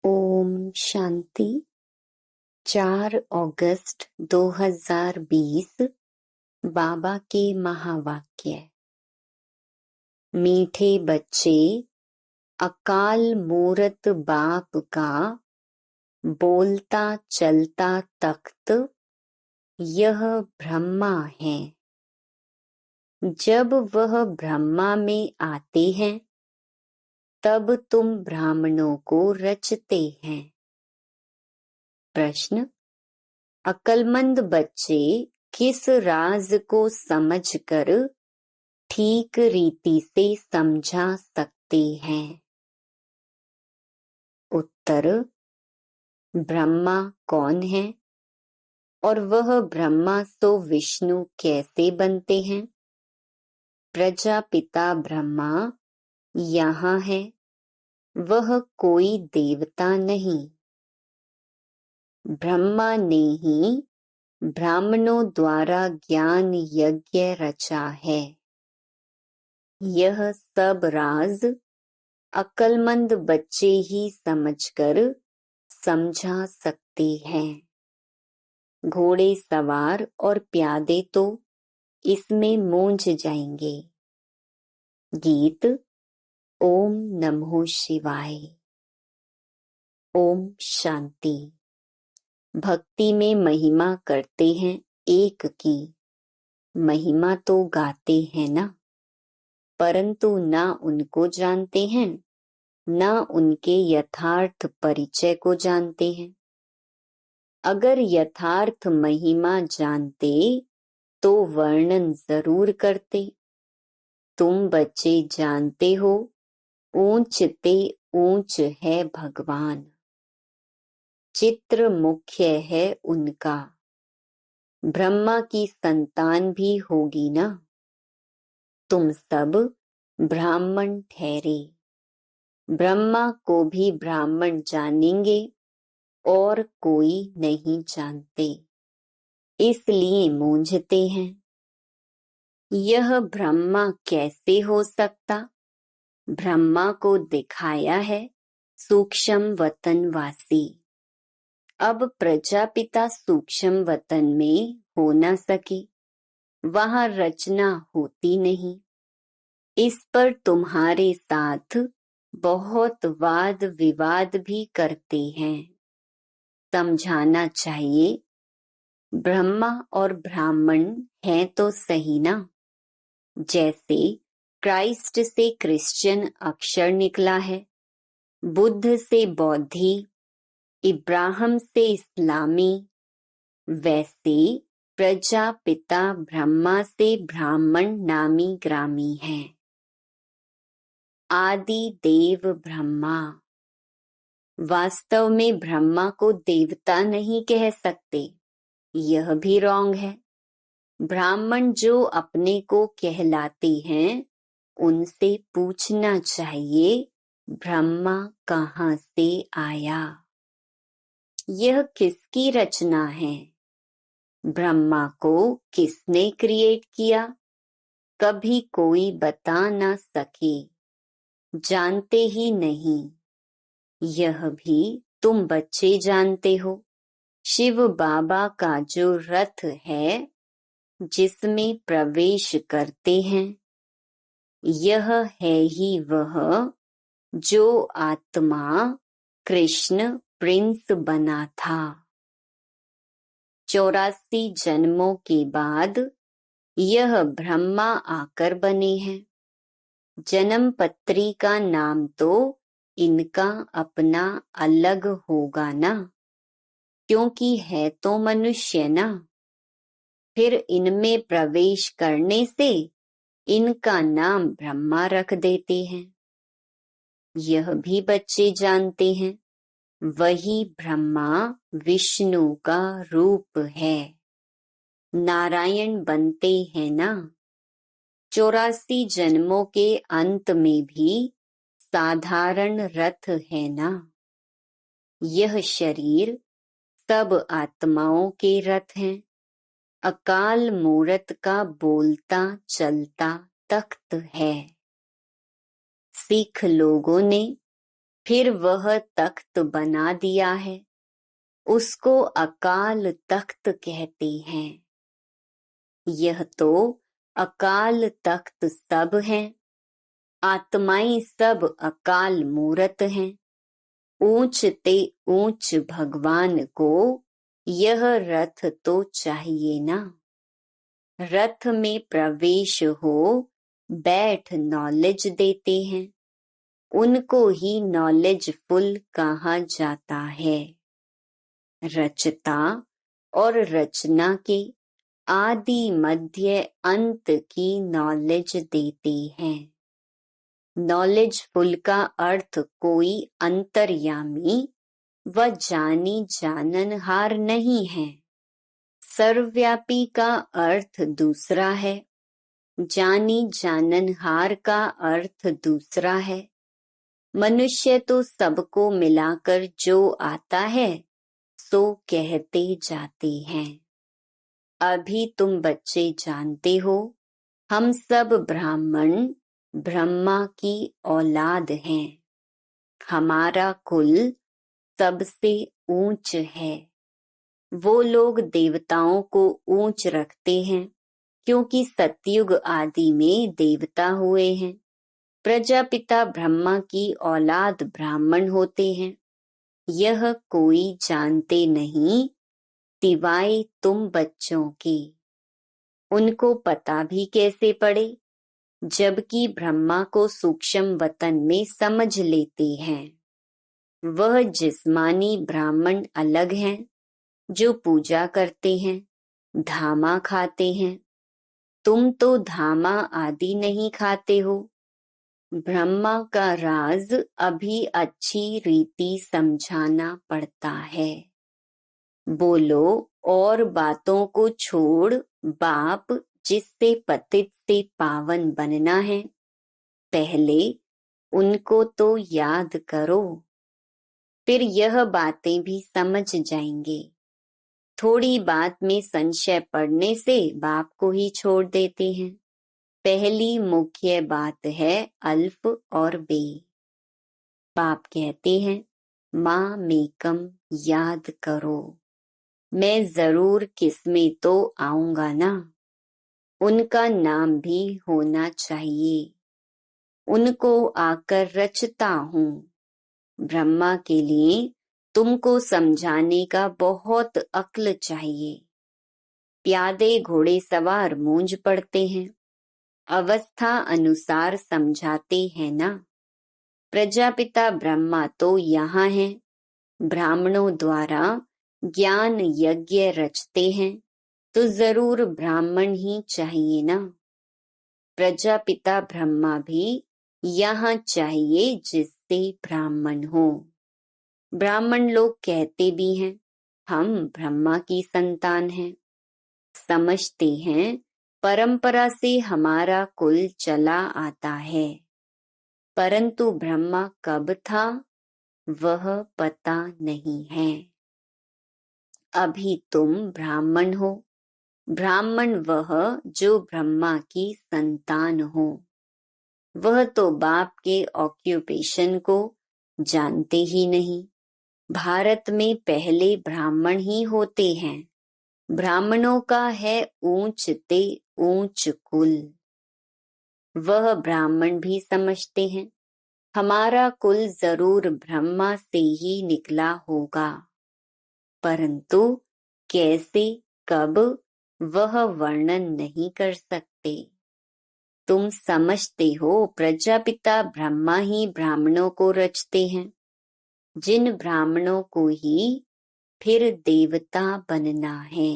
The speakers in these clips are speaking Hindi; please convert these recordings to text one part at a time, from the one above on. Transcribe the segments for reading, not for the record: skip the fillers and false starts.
ओम शांति। 4 अगस्त 2020 बाबा के महावाक्य। मीठे बच्चे, अकाल मूरत बाप का बोलता चलता तख्त यह ब्रह्मा है। जब वह ब्रह्मा में आते हैं तब तुम ब्राह्मणों को रचते हैं। प्रश्न: अक्लमंद बच्चे किस राज को समझकर ठीक रीति से समझा सकते हैं? उत्तर: ब्रह्मा कौन है और वह ब्रह्मा तो विष्णु कैसे बनते हैं? प्रजापिता ब्रह्मा यहाँ है, वह कोई देवता नहीं। ब्रह्मा ने ही ब्राह्मणों द्वारा ज्ञान यज्ञ रचा है। यह सब राज अक्लमंद बच्चे ही समझकर समझा सकते हैं। घोड़े सवार और प्यादे तो इसमें मूंझ जाएंगे। गीत। ओम नमो शिवाय। ओम शांति। भक्ति में महिमा करते हैं एक की, महिमा तो गाते हैं ना, परंतु ना उनको जानते हैं, ना उनके यथार्थ परिचय को जानते हैं। अगर यथार्थ महिमा जानते तो वर्णन जरूर करते। तुम बच्चे जानते हो, ऊंच ते ऊंच है भगवान, चित्र मुख्य है उनका। ब्रह्मा की संतान भी होगी ना। तुम सब ब्राह्मण ठहरे, ब्रह्मा को भी ब्राह्मण जानेंगे और कोई नहीं जानते, इसलिए मूंझते हैं। यह ब्रह्मा कैसे हो सकता? ब्रह्मा को दिखाया है सूक्ष्म वतनवासी। अब प्रजापिता सूक्ष्म वतन में हो न सके, वहां रचना होती नहीं। इस पर तुम्हारे साथ बहुत वाद विवाद भी करते हैं। समझाना चाहिए, ब्रह्मा और ब्राह्मण हैं तो सही ना। जैसे क्राइस्ट से क्रिश्चियन अक्षर निकला है, बुद्ध से बौद्धि, इब्राहिम से इस्लामी, वैसे प्रजापिता ब्रह्मा से ब्राह्मण नामी ग्रामी हैं। आदि देव ब्रह्मा। वास्तव में ब्रह्मा को देवता नहीं कह सकते, यह भी रॉन्ग है। ब्राह्मण जो अपने को कहलाते हैं उनसे पूछना चाहिए, ब्रह्मा कहाँ से आया? यह किसकी रचना है? ब्रह्मा को किसने क्रिएट किया? कभी कोई बता ना सके, जानते ही नहीं। यह भी तुम बच्चे जानते हो। शिव बाबा का जो रथ है जिसमें प्रवेश करते हैं, यह है ही वह जो आत्मा कृष्ण प्रिंस बना था। 84 जन्मों के बाद यह ब्रह्मा आकर बने हैं। जन्म पत्री का नाम तो इनका अपना अलग होगा ना, क्योंकि है तो मनुष्य ना। फिर इनमें प्रवेश करने से इनका नाम ब्रह्मा रख देते हैं। यह भी बच्चे जानते हैं, वही ब्रह्मा विष्णु का रूप है। नारायण बनते हैं ना। 84 जन्मों के अंत में भी साधारण रथ है ना। यह शरीर सब आत्माओं के रथ हैं। अकाल मूरत का बोलता चलता तख्त है। सिख लोगों ने फिर वह तख्त बना दिया है, उसको अकाल तख्त कहते हैं। यह तो अकाल तख्त सब हैं, आत्माएं सब अकाल मूरत हैं। ऊंच ते ऊंच भगवान को यह रथ तो चाहिए ना। रथ में प्रवेश हो बैठ नॉलेज देते हैं, उनको ही नॉलेजफुल कहा जाता है। रचता और रचना के आदि मध्य अंत की नॉलेज देते हैं। नॉलेजफुल का अर्थ कोई अंतर्यामी व जानी जाननहार नहीं है। सर्वव्यापी का अर्थ दूसरा है, जानी जाननहार का अर्थ दूसरा है। मनुष्य तो सबको मिलाकर जो आता है सो कहते जाते हैं। अभी तुम बच्चे जानते हो, हम सब ब्राह्मण ब्रह्मा की औलाद हैं। हमारा कुल सबसे ऊंच है। वो लोग देवताओं को ऊंच रखते हैं, क्योंकि सतयुग आदि में देवता हुए हैं। प्रजापिता ब्रह्मा की औलाद ब्राह्मण होते हैं। यह कोई जानते नहीं सिवाय तुम बच्चों के। उनको पता भी कैसे पड़े, जबकि ब्रह्मा को सूक्ष्म वतन में समझ लेते हैं। वह जिस्मानी ब्राह्मण अलग हैं, जो पूजा करते हैं, धामा खाते हैं। तुम तो धामा आदि नहीं खाते हो। ब्रह्मा का राज अभी अच्छी रीति समझाना पड़ता है। बोलो और बातों को छोड़ बाप जिससे पतित से पावन बनना है, पहले उनको तो याद करो, फिर यह बातें भी समझ जाएंगे। थोड़ी बात में संशय पड़ने से बाप को ही छोड़ देते हैं। पहली मुख्य बात है अल्फ और बे। बाप कहते हैं माँ मेकम याद करो, मैं जरूर किसमें तो आऊंगा ना। उनका नाम भी होना चाहिए। उनको आकर रचता हूँ। ब्रह्मा के लिए तुमको समझाने का बहुत अक्ल चाहिए। प्यादे घोड़े सवार मूंज पड़ते हैं, अवस्था अनुसार समझाते हैं ना। प्रजापिता ब्रह्मा तो यहाँ है, ब्राह्मणों द्वारा ज्ञान यज्ञ रचते हैं, तो जरूर ब्राह्मण ही चाहिए ना। प्रजापिता ब्रह्मा भी यहाँ चाहिए जिससे ब्राह्मण हो। ब्राह्मण लोग कहते भी हैं हम ब्रह्मा की संतान हैं। समझते हैं परंपरा से हमारा कुल चला आता है, परंतु ब्रह्मा कब था वह पता नहीं है। अभी तुम ब्राह्मण हो। ब्राह्मण वह जो ब्रह्मा की संतान हो। वह तो बाप के ऑक्यूपेशन को जानते ही नहीं। भारत में पहले ब्राह्मण ही होते हैं। ब्राह्मणों का है ऊंच ते ऊंच कुल। वह ब्राह्मण भी समझते हैं हमारा कुल जरूर ब्रह्मा से ही निकला होगा, परंतु कैसे कब वह वर्णन नहीं कर सकते। तुम समझते हो प्रजापिता ब्रह्मा ही ब्राह्मणों को रचते हैं। जिन ब्राह्मणों को ही फिर देवता बनना है।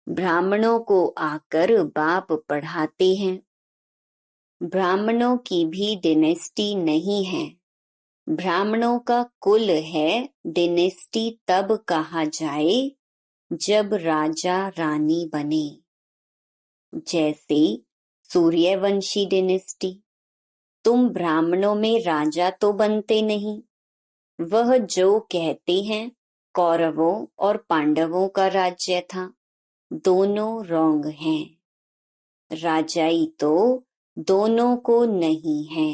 ब्राह्मणों को आकर बाप पढ़ाते हैं। ब्राह्मणों की भी डिनेस्टी नहीं है। ब्राह्मणों का कुल है। डिनेस्टी तब कहा जाए जब राजा रानी बने। जैसे सूर्यवंशी डिनेस्टी। तुम ब्राह्मणों में राजा तो बनते नहीं। वह जो कहते हैं कौरवों और पांडवों का राज्य था, दोनों रॉन्ग हैं। राजाई तो दोनों को नहीं है।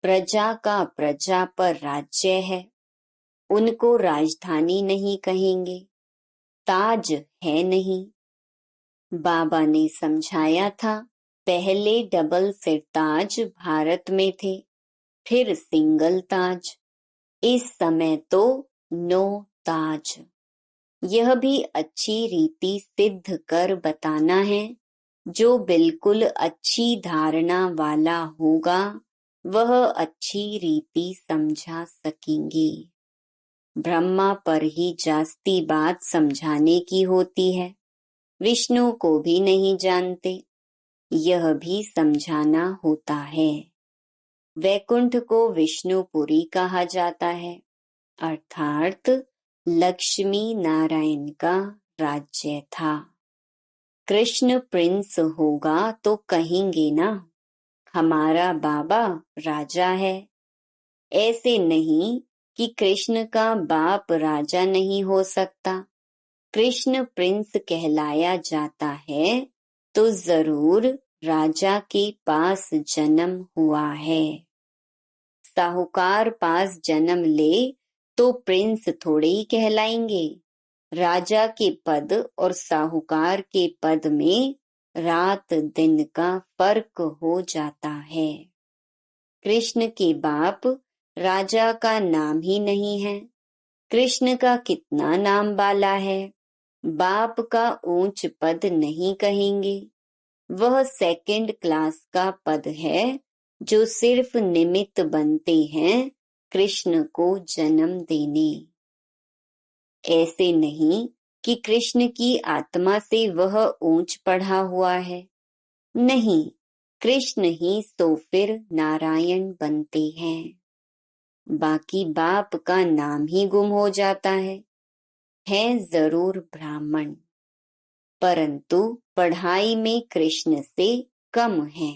प्रजा का प्रजा पर राज्य है, उनको राजधानी नहीं कहेंगे, ताज है नहीं। बाबा ने समझाया था, पहले डबल सिरताज भारत में थे, फिर सिंगल ताज, इस समय तो नो ताज। यह भी अच्छी रीति सिद्ध कर बताना है। जो बिल्कुल अच्छी धारणा वाला होगा वह अच्छी रीति समझा सकेंगे। ब्रह्मा पर ही जास्ती बात समझाने की होती है, विष्णु को भी नहीं जानते, यह भी समझाना होता है। वैकुंठ को विष्णुपुरी कहा जाता है, अर्थात लक्ष्मी नारायण का राज्य था। कृष्ण प्रिंस होगा तो कहेंगे ना, हमारा बाबा राजा है। ऐसे नहीं कि कृष्ण का बाप राजा नहीं हो सकता। कृष्ण प्रिंस कहलाया जाता है तो जरूर राजा के पास जन्म हुआ है। साहूकार पास जन्म ले तो प्रिंस थोड़े ही कहलाएंगे। राजा के पद और साहूकार के पद में रात दिन का फर्क हो जाता है। कृष्ण के बाप राजा का नाम ही नहीं है। कृष्ण का कितना नाम बाला है। बाप का ऊंच पद नहीं कहेंगे, वह सेकंड क्लास का पद है जो सिर्फ निमित्त बनते हैं कृष्ण को जन्म देने। ऐसे नहीं कि कृष्ण की आत्मा से वह ऊंच पढ़ा हुआ है, नहीं, कृष्ण ही तो फिर नारायण बनते हैं। बाकी बाप का नाम ही गुम हो जाता है जरूर ब्राह्मण, परंतु पढ़ाई में कृष्ण से कम है।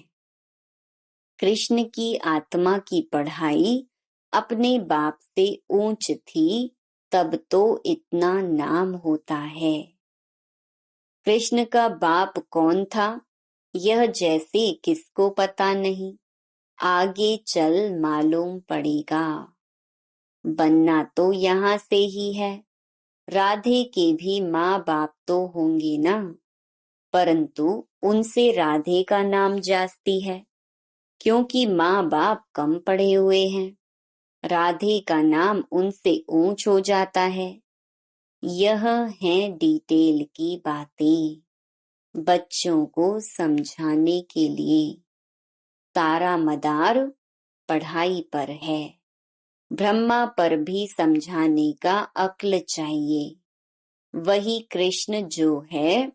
कृष्ण की आत्मा की पढ़ाई अपने बाप से ऊंच थी, तब तो इतना नाम होता है। कृष्ण का बाप कौन था, यह जैसे किसको पता नहीं, आगे चल मालूम पड़ेगा। बनना तो यहाँ से ही है। राधे के भी माँ बाप तो होंगे ना, परंतु उनसे राधे का नाम जास्ती है, क्योंकि माँ बाप कम पढ़े हुए हैं। राधे का नाम उनसे ऊंच हो जाता है। यह है डिटेल की बातें, बच्चों को समझाने के लिए। सारा मदार पढ़ाई पर है। ब्रह्मा पर भी समझाने का अक्ल चाहिए। वही कृष्ण जो है,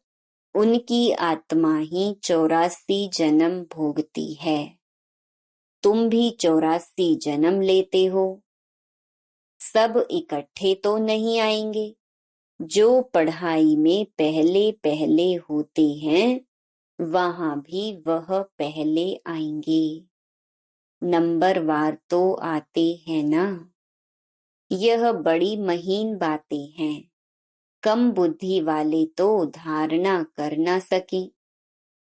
उनकी आत्मा ही 84 जन्म भोगती है। तुम भी 84 जन्म लेते हो। सब इकट्ठे तो नहीं आएंगे। जो पढ़ाई में पहले पहले होते हैं वहां भी वह पहले आएंगे। नंबरवार तो आते हैं ना। यह बड़ी महीन बातें हैं। कम बुद्धि वाले तो धारणा कर ना सके,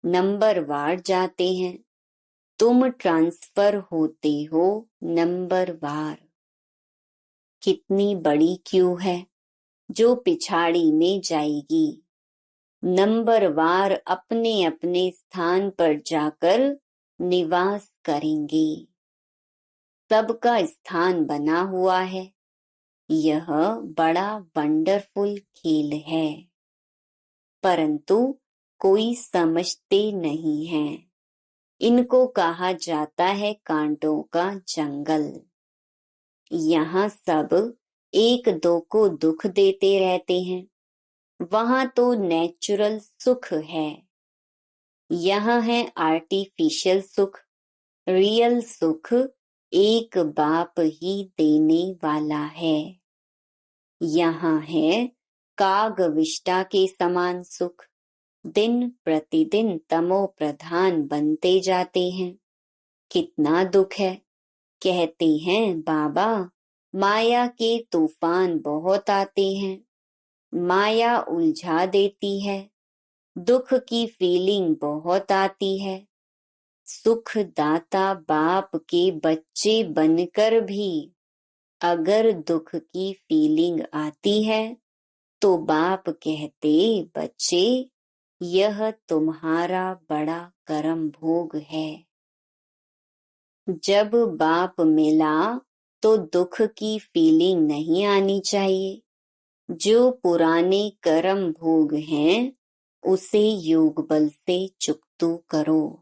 नंबरवार जाते हैं। तुम ट्रांसफर होते हो नंबरवार। कितनी बड़ी क्यू है जो पिछाड़ी में जाएगी। नंबरवार अपने अपने स्थान पर जाकर निवास करेंगे। सबका स्थान बना हुआ है। यह बड़ा वंडरफुल खेल है, परंतु कोई समझते नहीं है। इनको कहा जाता है कांटों का जंगल। यहाँ सब एक दो को दुख देते रहते हैं। वहां तो नेचुरल सुख है, यहाँ है आर्टिफिशियल सुख। रियल सुख एक बाप ही देने वाला है। यहाँ है कागविष्टा के समान सुख। दिन प्रतिदिन तमो प्रधान बनते जाते हैं। कितना दुख है। कहते हैं बाबा, माया के तूफान बहुत आते हैं, माया उलझा देती है, दुख की फीलिंग बहुत आती है। सुख दाता बाप के बच्चे बनकर भी अगर दुख की फीलिंग आती है तो बाप कहते, बच्चे यह तुम्हारा बड़ा कर्म भोग है। जब बाप मिला तो दुख की फीलिंग नहीं आनी चाहिए। जो पुराने कर्म भोग हैं उसे योग बल से चुकतू करो।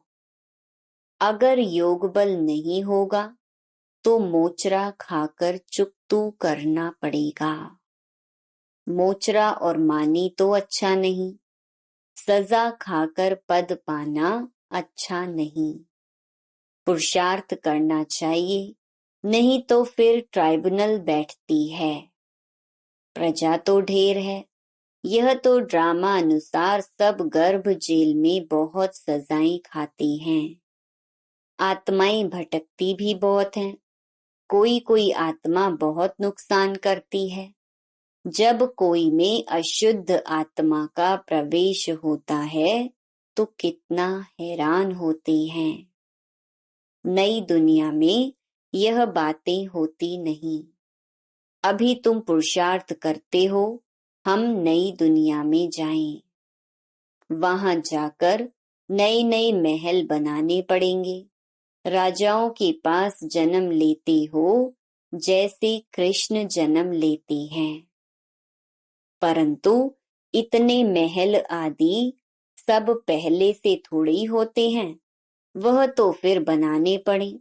अगर योग बल नहीं होगा तो मोचरा खाकर चुकतू करना पड़ेगा। मोचरा और मानी तो अच्छा नहीं, सजा खाकर पद पाना अच्छा नहीं। पुरुषार्थ करना चाहिए, नहीं तो फिर ट्राइब्यूनल बैठती है। प्रजा तो ढेर है, यह तो ड्रामा अनुसार सब गर्भ जेल में बहुत सजाएं खाती हैं। आत्माएं भटकती भी बहुत हैं। कोई कोई आत्मा बहुत नुकसान करती है। जब कोई में अशुद्ध आत्मा का प्रवेश होता है तो कितना हैरान होते हैं। नई दुनिया में यह बातें होती नहीं। अभी तुम पुरुषार्थ करते हो हम नई दुनिया में जाएं। वहां जाकर नए नए महल बनाने पड़ेंगे। राजाओं के पास जन्म लेते हो जैसे कृष्ण जन्म लेते हैं। परंतु इतने महल आदि सब पहले से थोड़ी होते हैं, वह तो फिर बनाने पड़े।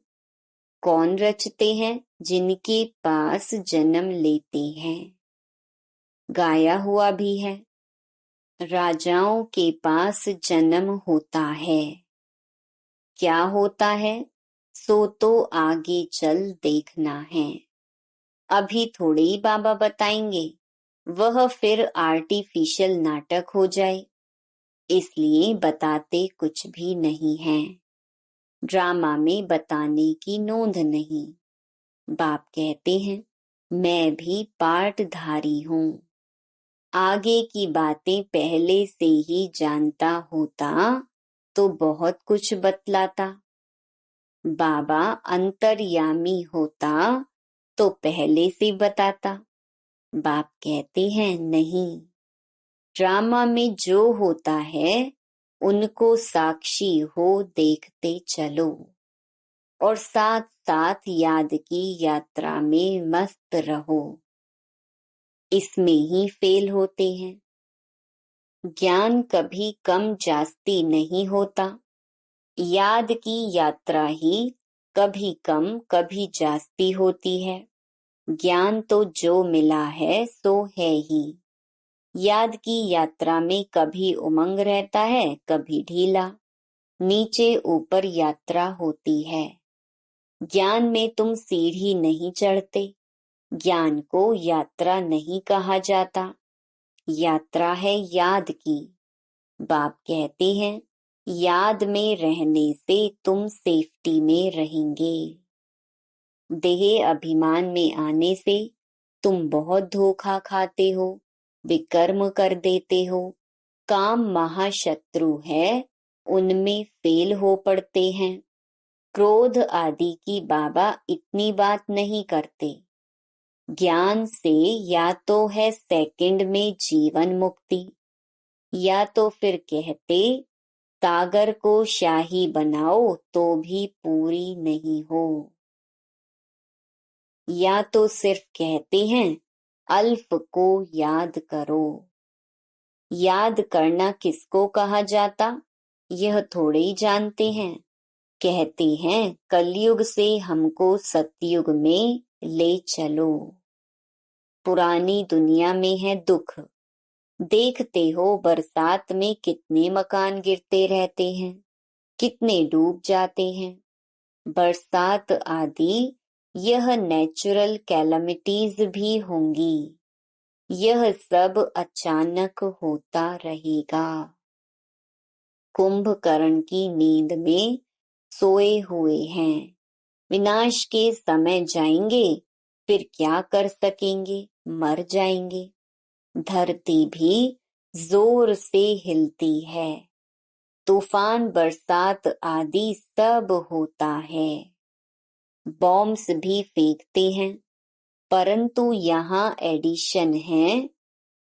कौन रचते हैं? जिनके पास जन्म लेते हैं। गाया हुआ भी है, राजाओं के पास जन्म होता है। क्या होता है सो तो आगे चल देखना है। अभी थोड़े ही बाबा बताएंगे, वह फिर आर्टिफिशियल नाटक हो जाए, इसलिए बताते कुछ भी नहीं है। ड्रामा में बताने की नोंद नहीं। बाप कहते हैं मैं भी पार्टधारी हूँ। आगे की बातें पहले से ही जानता होता तो बहुत कुछ बतलाता। बाबा अंतर्यामी होता तो पहले से बताता। बाप कहते हैं नहीं, ड्रामा में जो होता है उनको साक्षी हो देखते चलो और साथ साथ याद की यात्रा में मस्त रहो। इसमें ही फेल होते हैं। ज्ञान कभी कम जास्ती नहीं होता। याद की यात्रा ही कभी कम कभी जास्ती होती है। ज्ञान तो जो मिला है सो है ही। याद की यात्रा में कभी उमंग रहता है, कभी ढीला, नीचे ऊपर यात्रा होती है। ज्ञान में तुम सीढ़ी नहीं चढ़ते। ज्ञान को यात्रा नहीं कहा जाता, यात्रा है याद की। बाप कहते हैं याद में रहने से तुम सेफ्टी में रहेंगे। देह अभिमान में आने से तुम बहुत धोखा खाते हो, विकर्म कर देते हो। काम महाशत्रु है, उनमें फेल हो पड़ते हैं। क्रोध आदि की बाबा इतनी बात नहीं करते। ज्ञान से या तो है सेकंड में जीवन मुक्ति, या तो फिर कहते सागर को शाही बनाओ तो भी पूरी नहीं हो, या तो सिर्फ कहते हैं अल्फ को याद करो। याद करना किसको कहा जाता यह थोड़े ही जानते हैं। कहते हैं कलयुग से हमको सतयुग में ले चलो। पुरानी दुनिया में है दुख। देखते हो बरसात में कितने मकान गिरते रहते हैं, कितने डूब जाते हैं। बरसात आदि यह नेचुरल कैलामिटीज भी होंगी। यह सब अचानक होता रहेगा। कुंभकर्ण की नींद में सोए हुए हैं। विनाश के समय जाएंगे, फिर क्या कर सकेंगे, मर जाएंगे। धरती भी जोर से हिलती है तूफान, बरसात आदि सब होता है। बॉम्ब्स भी फेंकते हैं, परंतु यहाँ एडिशन है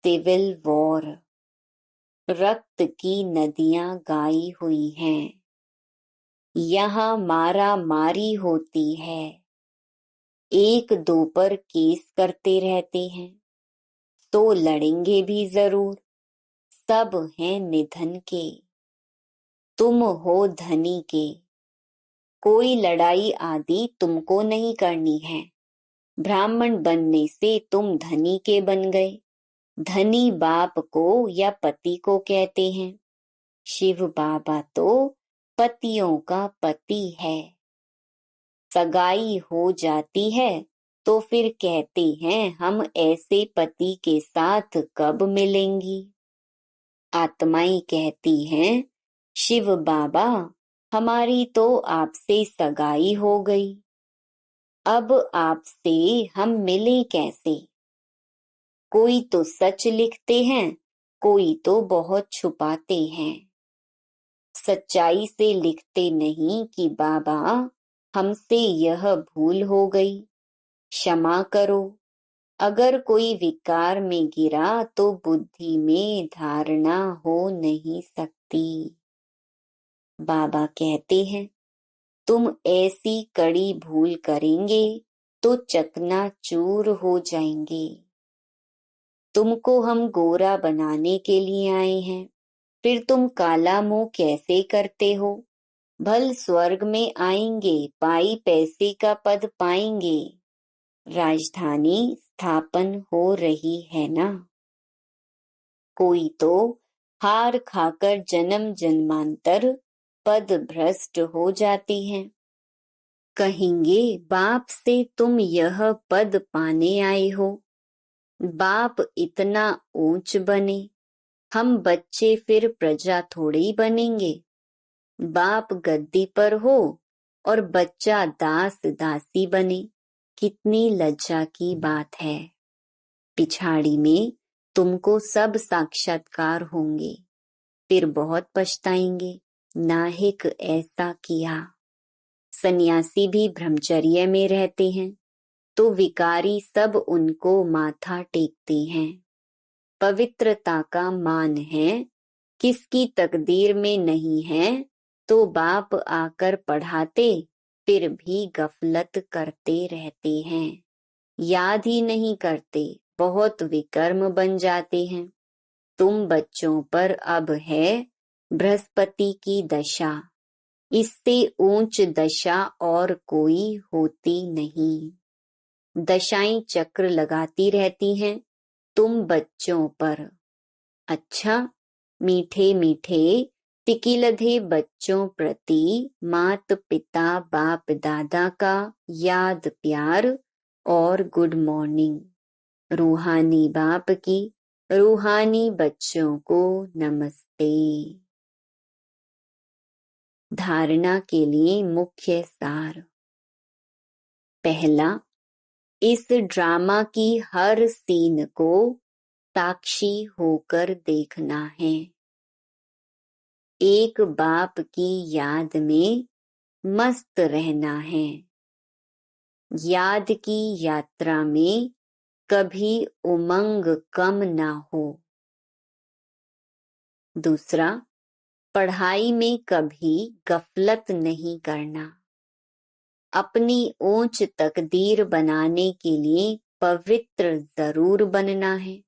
सिविल वॉर। रक्त की नदियां गाई हुई हैं। यहाँ मारा मारी होती है। एक दो पर केस करते रहते हैं, तो लड़ेंगे भी जरूर। सब हैं निधन के, तुम हो धनी के। कोई लड़ाई आदि तुमको नहीं करनी है। ब्राह्मण बनने से तुम धनी के बन गए। धनी बाप को या पति को कहते हैं। शिव बाबा तो पतियों का पति है। सगाई हो जाती है तो फिर कहते हैं हम ऐसे पति के साथ कब मिलेंगी। आत्माएं कहती हैं शिव बाबा हमारी तो आपसे सगाई हो गई, अब आपसे हम मिले कैसे। कोई तो सच लिखते हैं, कोई तो बहुत छुपाते हैं। सच्चाई से लिखते नहीं कि बाबा हमसे यह भूल हो गई, क्षमा करो। अगर कोई विकार में गिरा तो बुद्धि में धारणा हो नहीं सकती। बाबा कहते हैं तुम ऐसी कड़ी भूल करेंगे तो चकनाचूर हो जाएंगे। तुमको हम गोरा बनाने के लिए आए हैं, फिर तुम काला मुंह कैसे करते हो। भल स्वर्ग में आएंगे, पाई पैसे का पद पाएंगे। राजधानी स्थापन हो रही है ना। कोई तो हार खाकर जन्म जन्मांतर पद भ्रष्ट हो जाती हैं। कहेंगे बाप से तुम यह पद पाने आए हो। बाप इतना ऊंच बने, हम बच्चे फिर प्रजा थोड़ी बनेंगे। बाप गद्दी पर हो और बच्चा दास दासी बने, कितनी लज्जा की बात है। पिछाड़ी में तुमको सब साक्षात्कार होंगे, फिर बहुत पछताएंगे नाहिक ऐसा किया। सन्यासी भी ब्रह्मचर्य में रहते हैं तो विकारी सब उनको माथा टेकते हैं। पवित्रता का मान है, किसकी तकदीर में नहीं है तो बाप आकर पढ़ाते, फिर भी गफलत करते रहते हैं। याद ही नहीं करते, बहुत विकर्म बन जाते हैं। तुम बच्चों पर अब है बृहस्पति की दशा, इससे ऊंच दशा और कोई होती नहीं। दशाएं चक्र लगाती रहती हैं तुम बच्चों पर। अच्छा, मीठे मीठे तिकिलधे बच्चों प्रति मात पिता बाप दादा का याद प्यार और गुड मॉर्निंग। रूहानी बाप की रूहानी बच्चों को नमस्ते। धारणा के लिए मुख्य सार। पहला, इस ड्रामा की हर सीन को साक्षी होकर देखना है। एक बाप की याद में मस्त रहना है। याद की यात्रा में कभी उमंग कम ना हो। दूसरा, पढ़ाई में कभी गफलत नहीं करना। अपनी ऊंच तकदीर बनाने के लिए पवित्र जरूर बनना है।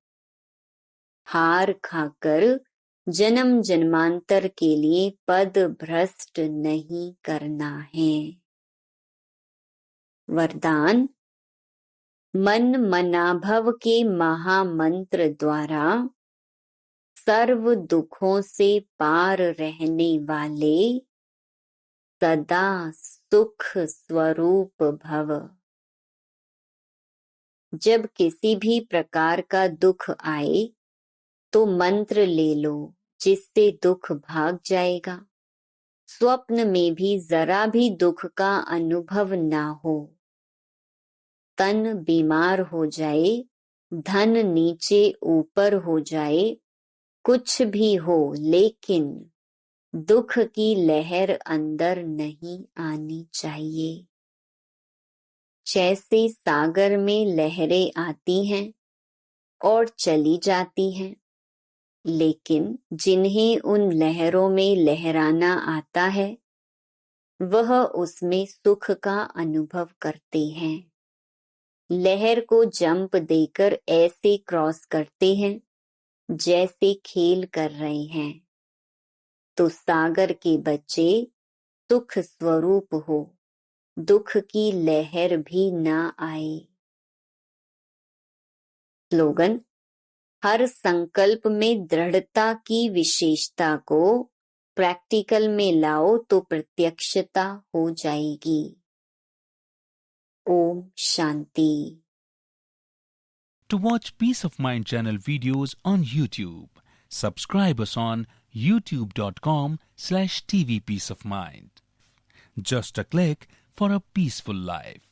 हार खाकर जन्म जन्मांतर के लिए पद भ्रष्ट नहीं करना है। वरदान, मन मनाभव के महामंत्र द्वारा सर्व दुखों से पार रहने वाले सदा सुख स्वरूप भव। जब किसी भी प्रकार का दुख आए तो मंत्र ले लो, जिससे दुख भाग जाएगा। स्वप्न में भी जरा भी दुख का अनुभव ना हो। तन बीमार हो जाए, धन नीचे ऊपर हो जाए, कुछ भी हो, लेकिन दुख की लहर अंदर नहीं आनी चाहिए। जैसे सागर में लहरें आती हैं और चली जाती हैं, लेकिन जिन्हें उन लहरों में लहराना आता है वह उसमें सुख का अनुभव करते हैं। लहर को जंप देकर ऐसे क्रॉस करते हैं जैसे खेल कर रहे हैं। तो सागर के बच्चे सुख स्वरूप हो, दुख की लहर भी ना आए। स्लोगन: हर संकल्प में दृढ़ता की विशेषता को प्रैक्टिकल में लाओ तो प्रत्यक्षता हो जाएगी। Om Shanti. To watch Peace of Mind channel videos on YouTube, subscribe us on youtube.com/tvpeaceofmind. Just a click for a peaceful life.